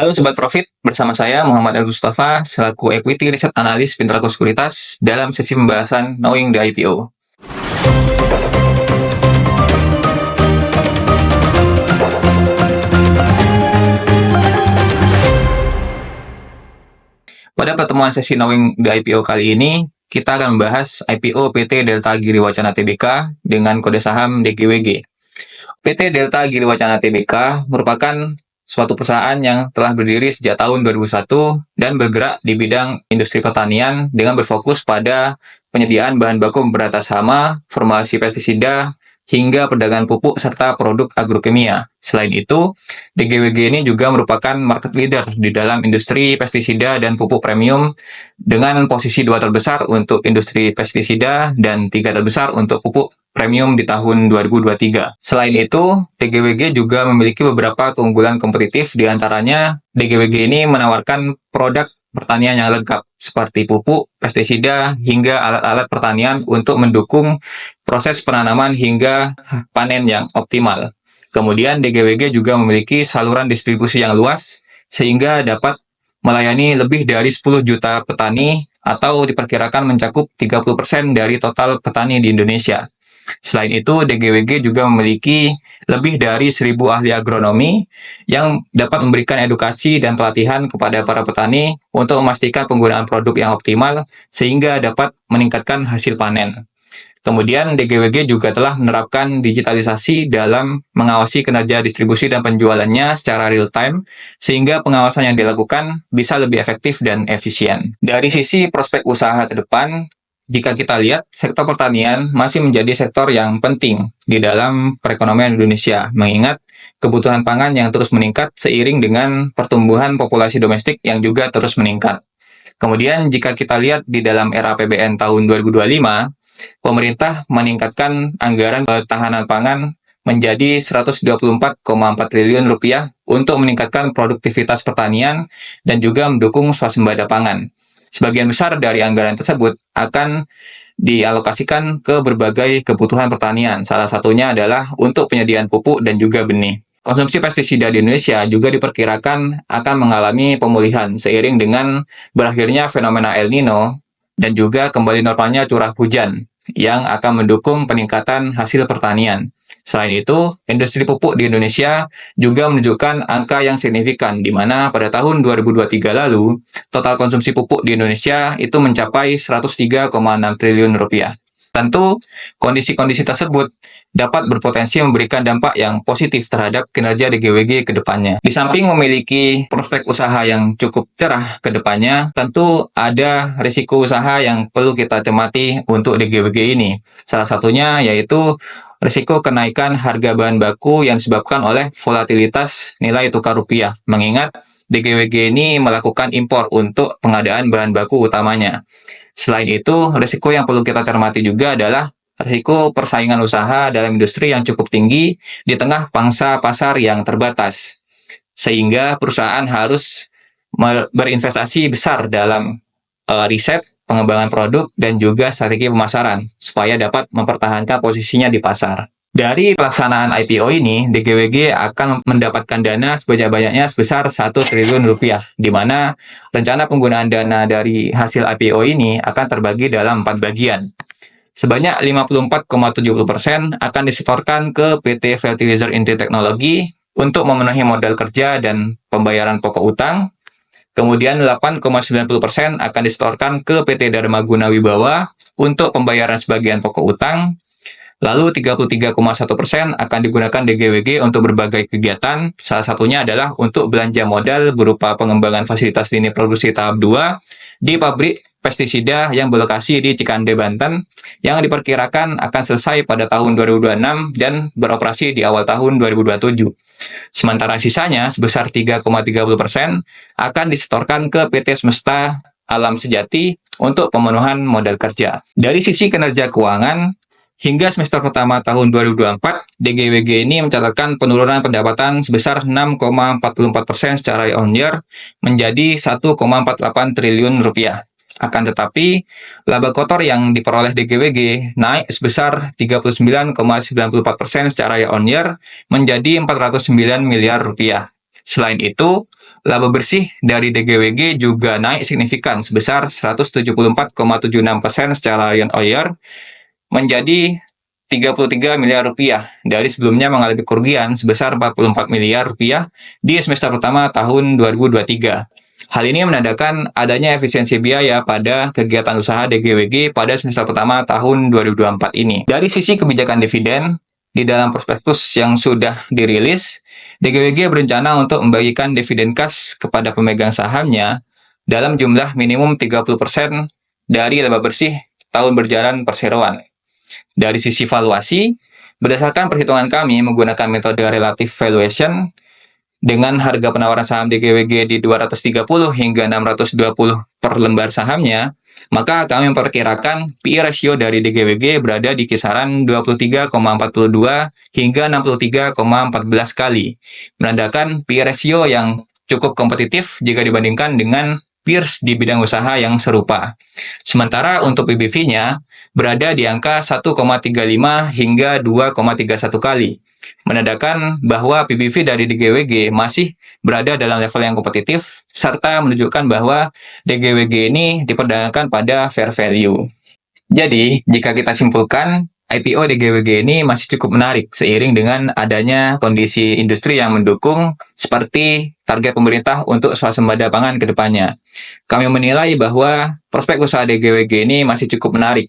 Halo Sobat Profit, bersama saya Muhammad Al Mustafa selaku Equity Research Analyst Pintrago Sekuritas dalam sesi pembahasan Knowing the IPO. Pada pertemuan sesi Knowing the IPO kali ini, kita akan membahas IPO PT Delta Giri Wacana Tbk dengan kode saham DGWG. PT Delta Giri Wacana Tbk merupakan suatu perusahaan yang telah berdiri sejak tahun 2001 dan bergerak di bidang industri pertanian dengan berfokus pada penyediaan bahan baku pemberantas hama, formulasi pestisida, hingga perdagangan pupuk serta produk agrokimia. Selain itu, DGWG ini juga merupakan market leader di dalam industri pestisida dan pupuk premium dengan posisi 2 terbesar untuk industri pestisida dan 3 terbesar untuk pupuk premium di tahun 2023. Selain itu, DGWG juga memiliki beberapa keunggulan kompetitif, di antaranya DGWG ini menawarkan produk pertanian yang lengkap seperti pupuk, pestisida, hingga alat-alat pertanian untuk mendukung proses penanaman hingga panen yang optimal. Kemudian DGWG juga memiliki saluran distribusi yang luas sehingga dapat melayani lebih dari 10 juta petani atau diperkirakan mencakup 30% dari total petani di Indonesia. Selain itu, DGWG juga memiliki lebih dari 1.000 ahli agronomi yang dapat memberikan edukasi dan pelatihan kepada para petani untuk memastikan penggunaan produk yang optimal sehingga dapat meningkatkan hasil panen. Kemudian DGWG juga telah menerapkan digitalisasi dalam mengawasi kinerja distribusi dan penjualannya secara real time, sehingga pengawasan yang dilakukan bisa lebih efektif dan efisien. Dari sisi prospek usaha ke depan, jika kita lihat, sektor pertanian masih menjadi sektor yang penting di dalam perekonomian Indonesia, mengingat kebutuhan pangan yang terus meningkat seiring dengan pertumbuhan populasi domestik yang juga terus meningkat. Kemudian, jika kita lihat di dalam era APBN tahun 2025, pemerintah meningkatkan anggaran ketahanan pangan menjadi 124,4 triliun rupiah untuk meningkatkan produktivitas pertanian dan juga mendukung swasembada pangan. Sebagian besar dari anggaran tersebut akan dialokasikan ke berbagai kebutuhan pertanian. Salah satunya adalah untuk penyediaan pupuk dan juga benih. Konsumsi pestisida di Indonesia juga diperkirakan akan mengalami pemulihan seiring dengan berakhirnya fenomena El Nino dan juga kembali normalnya curah hujan yang akan mendukung peningkatan hasil pertanian. Selain itu, industri pupuk di Indonesia juga menunjukkan angka yang signifikan, di mana pada tahun 2023 lalu, total konsumsi pupuk di Indonesia itu mencapai 103,6 triliun rupiah. Tentu, kondisi-kondisi tersebut dapat berpotensi memberikan dampak yang positif terhadap kinerja DGWG ke depannya. Di samping memiliki prospek usaha yang cukup cerah ke depannya, tentu ada risiko usaha yang perlu kita cermati untuk DGWG ini. Salah satunya yaitu risiko kenaikan harga bahan baku yang disebabkan oleh volatilitas nilai tukar rupiah, mengingat DGWG ini melakukan impor untuk pengadaan bahan baku utamanya. Selain itu, risiko yang perlu kita cermati juga adalah risiko persaingan usaha dalam industri yang cukup tinggi di tengah pangsa pasar yang terbatas, sehingga perusahaan harus berinvestasi besar dalam riset, pengembangan produk, dan juga strategi pemasaran, supaya dapat mempertahankan posisinya di pasar. Dari pelaksanaan IPO ini, DGWG akan mendapatkan dana sebanyak-banyaknya sebesar 1 triliun rupiah, di mana rencana penggunaan dana dari hasil IPO ini akan terbagi dalam 4 bagian. Sebanyak 54,70% akan disetorkan ke PT Fertilizer Inti Teknologi untuk memenuhi modal kerja dan pembayaran pokok utang. Kemudian 8,90% akan disetorkan ke PT Dharma Guna Wibawa untuk pembayaran sebagian pokok utang. Lalu 33,1% akan digunakan DGWG untuk berbagai kegiatan, salah satunya adalah untuk belanja modal berupa pengembangan fasilitas lini produksi tahap 2 di pabrik pestisida yang berlokasi di Cikande, Banten, yang diperkirakan akan selesai pada tahun 2026 dan beroperasi di awal tahun 2027. Sementara sisanya sebesar 3,30% akan disetorkan ke PT Semesta Alam Sejati untuk pemenuhan modal kerja. Dari sisi kinerja keuangan, hingga semester pertama tahun 2024, DGWG ini mencatatkan penurunan pendapatan sebesar 6,44% secara year-on-year menjadi 1,48 triliun rupiah. Akan tetapi, laba kotor yang diperoleh DGWG naik sebesar 39,94% secara year-on-year menjadi 409 miliar rupiah. Selain itu, Laba bersih dari DGWG juga naik signifikan sebesar 174,76% secara year-on-year menjadi 33 miliar rupiah dari sebelumnya mengalami kerugian sebesar 44 miliar rupiah di semester pertama tahun 2023. Hal ini menandakan adanya efisiensi biaya pada kegiatan usaha DGWG pada semester pertama tahun 2024 ini. Dari sisi kebijakan dividen, di dalam prospektus yang sudah dirilis, DGWG berencana untuk membagikan dividen kas kepada pemegang sahamnya dalam jumlah minimum 30% dari laba bersih tahun berjalan perseroan. Dari sisi valuasi, berdasarkan perhitungan kami menggunakan metode relative valuation dengan harga penawaran saham DGWG di 230 hingga 620 per lembar sahamnya, maka kami memperkirakan PE ratio dari DGWG berada di kisaran 23,42 hingga 63,14 kali, menandakan PE ratio yang cukup kompetitif jika dibandingkan dengan peers di bidang usaha yang serupa. Sementara untuk PBV-nya berada di angka 1,35 hingga 2,31 kali, menandakan bahwa PBV dari DGWG masih berada dalam level yang kompetitif, serta menunjukkan bahwa DGWG ini diperdagangkan pada fair value. Jadi, jika kita simpulkan, IPO DGWG ini masih cukup menarik seiring dengan adanya kondisi industri yang mendukung seperti target pemerintah untuk swasembada pangan ke depannya. Kami menilai bahwa prospek usaha DGWG ini masih cukup menarik,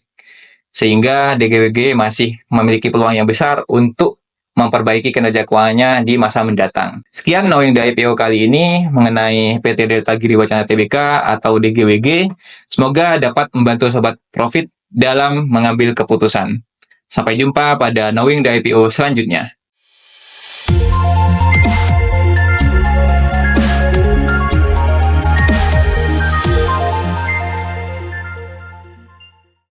sehingga DGWG masih memiliki peluang yang besar untuk memperbaiki kinerja keuangannya di masa mendatang. Sekian Knowing the IPO kali ini mengenai PT Delta Giri Wacana Tbk atau DGWG. Semoga dapat membantu Sobat Profit dalam mengambil keputusan. Sampai jumpa pada Knowing the IPO selanjutnya.